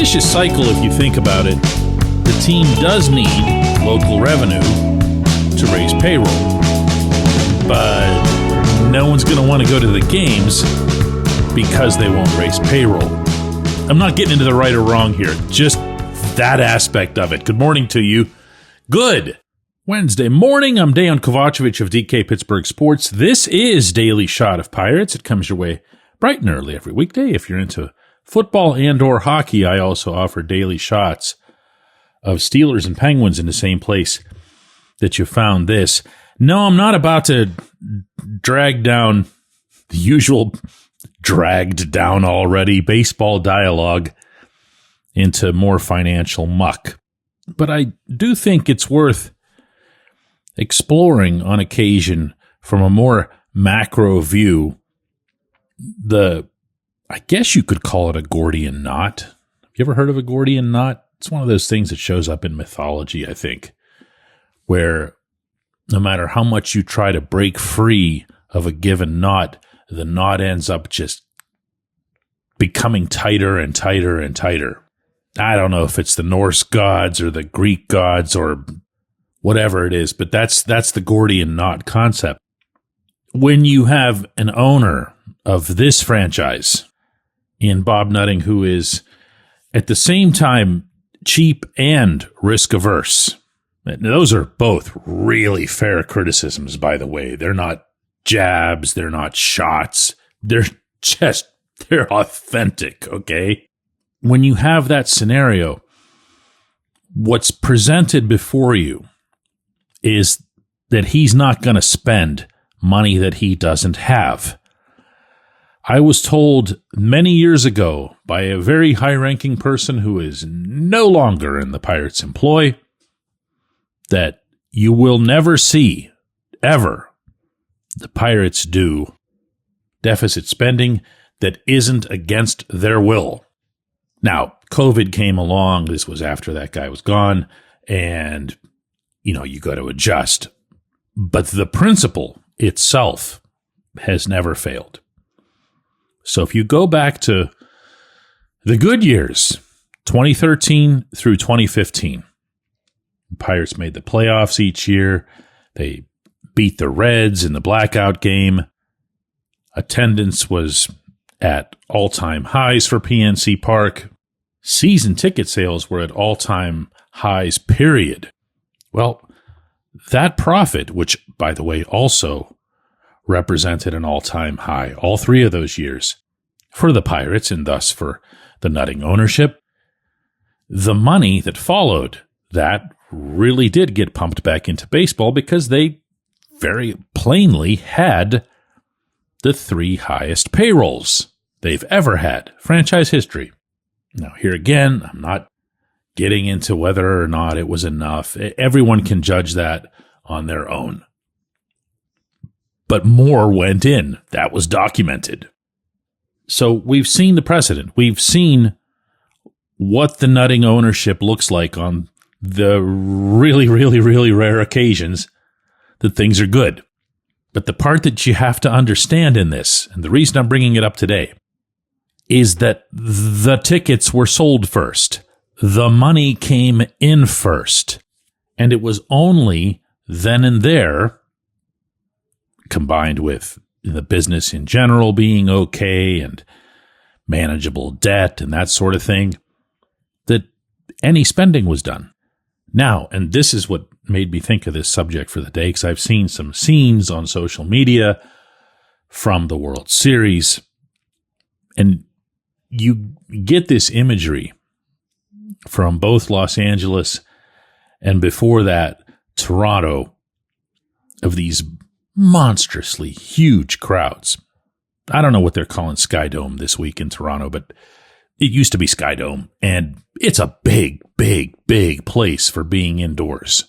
vicious cycle if you think about it. The team does need local revenue to raise payroll, but no one's going to want to go to the games because they won't raise payroll. I'm not getting into the right or wrong here, just that aspect of it. Good morning to you. Good Wednesday morning. I'm Dejan Kovacevic of DK Pittsburgh Sports. This is Daily Shot of Pirates. It comes your way bright and early every weekday. If you're into football and or hockey, I also offer daily shots of Steelers and Penguins in the same place that you found this. No, I'm not about to drag down the usual dragged down already baseball dialogue into more financial muck. But I do think it's worth exploring on occasion from a more macro view I guess you could call it a Gordian knot. Have you ever heard of a Gordian knot? It's one of those things that shows up in mythology, I think, where no matter how much you try to break free of a given knot, the knot ends up just becoming tighter and tighter and tighter. I don't know if it's the Norse gods or the Greek gods or whatever it is, but that's the Gordian knot concept. When you have an owner of this franchise in Bob Nutting, who is at the same time cheap and risk averse. Those are both really fair criticisms, by the way. They're not jabs. They're not shots. They're authentic. Okay. When you have that scenario, what's presented before you is that he's not going to spend money that he doesn't have. I was told many years ago by a very high-ranking person who is no longer in the Pirates' employ that you will never see, ever, the Pirates do deficit spending that isn't against their will. Now, COVID came along. This was after that guy was gone, and, you got to adjust. But the principle itself has never failed. So if you go back to the good years, 2013 through 2015, the Pirates made the playoffs each year. They beat the Reds in the blackout game. Attendance was at all-time highs for PNC Park. Season ticket sales were at all-time highs, period. Well, that profit, which, by the way, also represented an all-time high all three of those years for the Pirates and thus for the Nutting ownership. The money that followed that really did get pumped back into baseball because they very plainly had the three highest payrolls they've ever had, franchise history. Now, here again, I'm not getting into whether or not it was enough. Everyone can judge that on their own. But more went in. That was documented. So we've seen the precedent. We've seen what the Nutting ownership looks like on the really, really, really rare occasions that things are good. But the part that you have to understand in this, and the reason I'm bringing it up today, is that the tickets were sold first. The money came in first. And it was only then and there, combined with the business in general being okay and manageable debt and that sort of thing, that any spending was done. Now, and this is what made me think of this subject for the day, because I've seen some scenes on social media from the World Series, and you get this imagery from both Los Angeles and before that, Toronto, of these monstrously huge crowds. I don't know what they're calling Sky Dome this week in Toronto, but it used to be Sky Dome, and it's a big, big, big place for being indoors.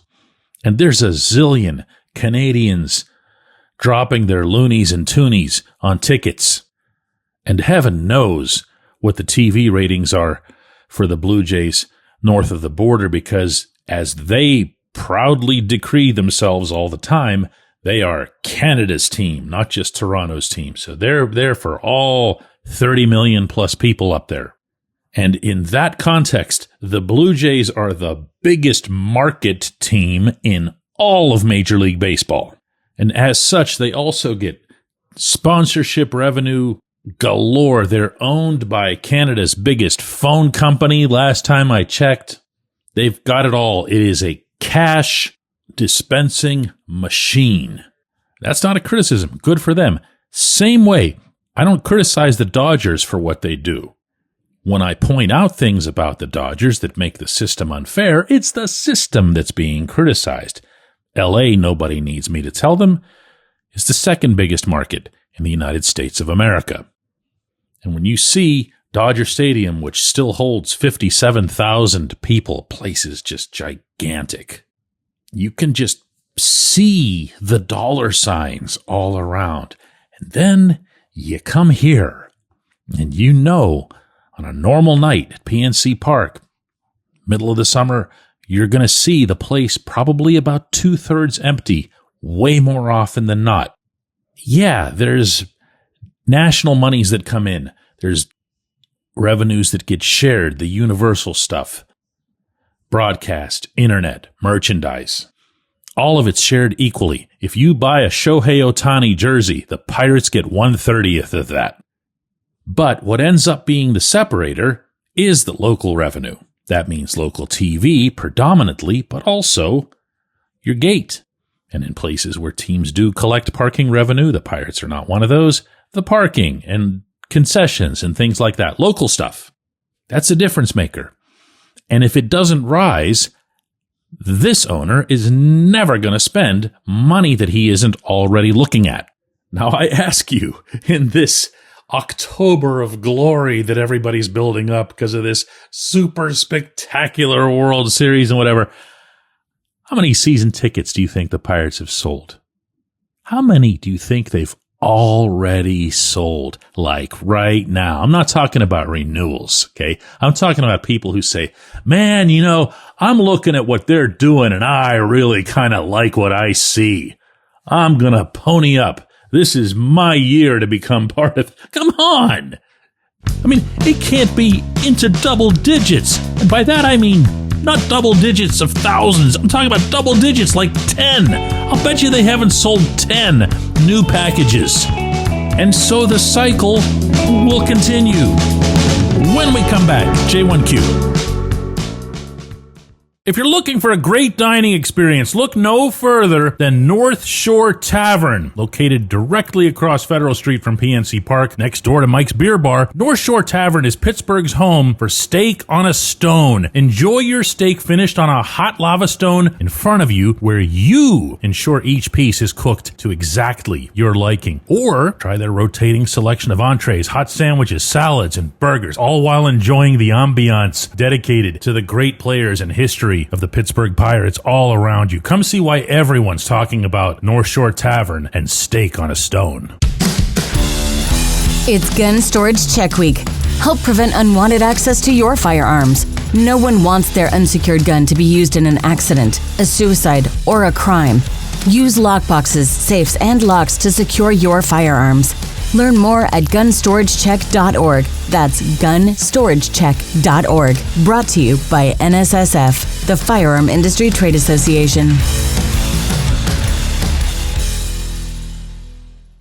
And there's a zillion Canadians dropping their loonies and toonies on tickets. And heaven knows what the TV ratings are for the Blue Jays north of the border, because as they proudly decree themselves all the time, they are Canada's team, not just Toronto's team. So they're there for all 30 million plus people up there. And in that context, the Blue Jays are the biggest market team in all of Major League Baseball. And as such, they also get sponsorship revenue galore. They're owned by Canada's biggest phone company. Last time I checked, they've got it all. It is a cash dispensing machine. That's not a criticism. Good for them. Same way, I don't criticize the Dodgers for what they do. When I point out things about the Dodgers that make the system unfair, it's the system that's being criticized. LA, nobody needs me to tell them, is the second biggest market in the United States of America. And when you see Dodger Stadium, which still holds 57,000 people, place is just gigantic. You can just see the dollar signs all around. And then you come here, and you know, on a normal night at PNC Park, middle of the summer, you're going to see the place probably about 2/3 empty, way more often than not. Yeah, there's national monies that come in. There's revenues that get shared, the universal stuff, broadcast, internet, merchandise. All of it's shared equally. If you buy a Shohei Ohtani jersey, the Pirates get 1/30 of that. But what ends up being the separator is the local revenue. That means local TV predominantly, but also your gate. And in places where teams do collect parking revenue, the Pirates are not one of those, the parking and concessions and things like that, local stuff. That's a difference maker. And if it doesn't rise, this owner is never going to spend money that he isn't already looking at. Now I ask you, in this October of glory that everybody's building up because of this super spectacular World Series and whatever, how many season tickets do you think the Pirates have sold? How many do you think they've already sold? Like right now. I'm not talking about renewals, okay? I'm talking about people who say, man, you know, I'm looking at what they're doing and I really kind of like what I see. I'm going to pony up. This is my year to become part of. Come on. I mean, it can't be into double digits. And by that, I mean not double digits of thousands. I'm talking about double digits like 10. I'll bet you they haven't sold 10 new packages. And so the cycle will continue. When we come back, J1Q. If you're looking for a great dining experience, look no further than North Shore Tavern, located directly across Federal Street from PNC Park, next door to Mike's Beer Bar. North Shore Tavern is Pittsburgh's home for steak on a stone. Enjoy your steak finished on a hot lava stone in front of you, where you ensure each piece is cooked to exactly your liking. Or try their rotating selection of entrees, hot sandwiches, salads, and burgers, all while enjoying the ambiance dedicated to the great players and history of the Pittsburgh Pirates all around you. Come see why everyone's talking about North Shore Tavern and steak on a stone. It's Gun Storage Check Week. Help prevent unwanted access to your firearms. No one wants their unsecured gun to be used in an accident, a suicide, or a crime. Use lockboxes, safes, and locks to secure your firearms. Learn more at gunstoragecheck.org. That's gunstoragecheck.org. Brought to you by NSSF, the Firearm Industry Trade Association.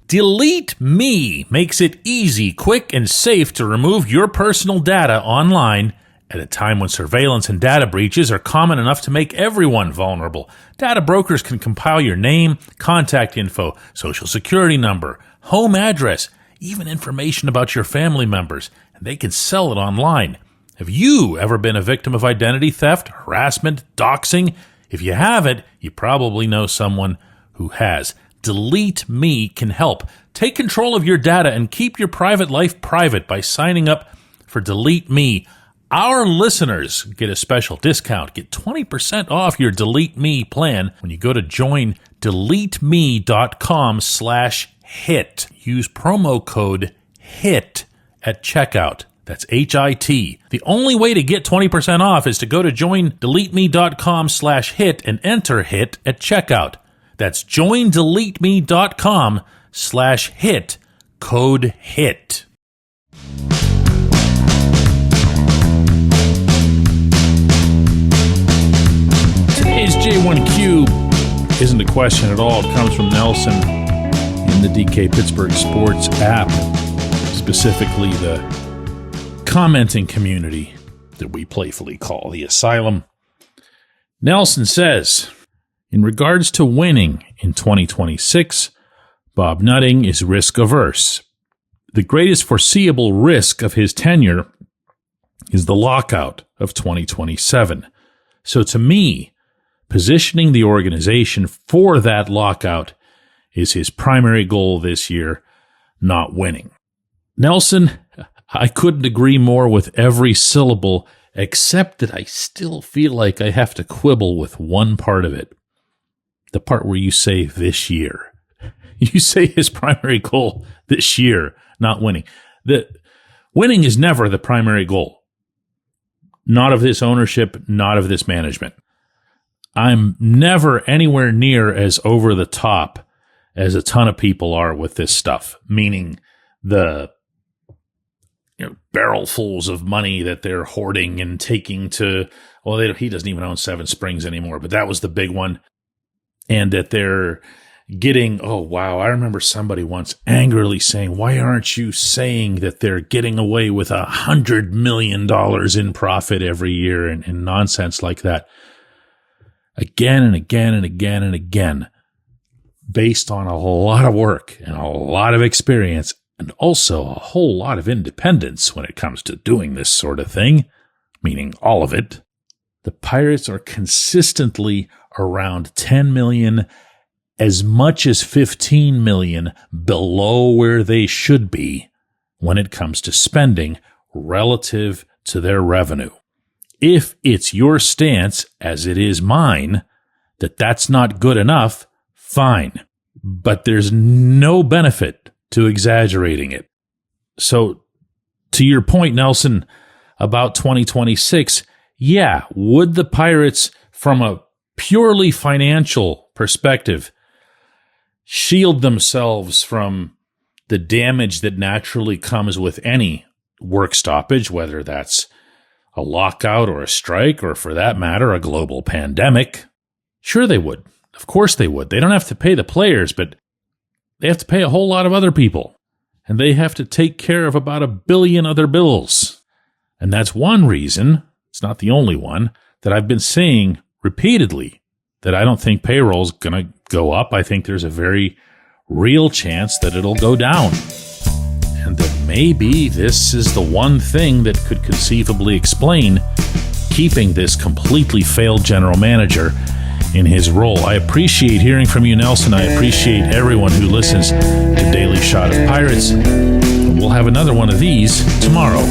Delete Me makes it easy, quick, and safe to remove your personal data online at a time when surveillance and data breaches are common enough to make everyone vulnerable. Data brokers can compile your name, contact info, social security number, home address, even information about your family members, and they can sell it online. Have you ever been a victim of identity theft, harassment, doxing? If you haven't, you probably know someone who has. Delete Me can help. Take control of your data and keep your private life private by signing up for Delete Me. Our listeners get a special discount. Get 20% off your Delete Me plan when you go to joindeleteme.com/hit. Use promo code HIT at checkout. That's HIT. The only way to get 20% off is to go to joindeleteme.com/hit and enter HIT at checkout. That's joindeleteme.com/hit, code HIT. DJ1Q isn't a question at all. It comes from Nelson in the DK Pittsburgh Sports app, specifically the commenting community that we playfully call the Asylum. Nelson says, in regards to winning in 2026, Bob Nutting is risk averse. The greatest foreseeable risk of his tenure is the lockout of 2027. So to me, positioning the organization for that lockout is his primary goal this year, not winning. Nelson, I couldn't agree more with every syllable, except that I still feel like I have to quibble with one part of it. The part where you say this year. You say his primary goal this year, not winning. The winning is never the primary goal. Not of this ownership, not of this management. I'm never anywhere near as over the top as a ton of people are with this stuff, meaning the barrelfuls of money that they're hoarding and taking to, he doesn't even own Seven Springs anymore, but that was the big one. And that they're getting, I remember somebody once angrily saying, why aren't you saying that they're getting away with $100 million in profit every year and nonsense like that? Again and again and again and again, based on a lot of work and a lot of experience and also a whole lot of independence when it comes to doing this sort of thing, meaning all of it. The Pirates are consistently around 10 million, as much as 15 million below where they should be when it comes to spending relative to their revenue. If it's your stance, as it is mine, that that's not good enough, fine. But there's no benefit to exaggerating it. So, to your point, Nelson, about 2026, would the Pirates, from a purely financial perspective, shield themselves from the damage that naturally comes with any work stoppage, whether that's a lockout or a strike, or for that matter, a global pandemic? Sure they would. Of course they would. They don't have to pay the players, but they have to pay a whole lot of other people. And they have to take care of about 1 billion other bills. And that's one reason, it's not the only one, that I've been saying repeatedly that I don't think payroll's going to go up. I think there's a very real chance that it'll go down. And that maybe this is the one thing that could conceivably explain keeping this completely failed general manager in his role. I appreciate hearing from you, Nelson. I appreciate everyone who listens to Daily Shot of Pirates. We'll have another one of these tomorrow.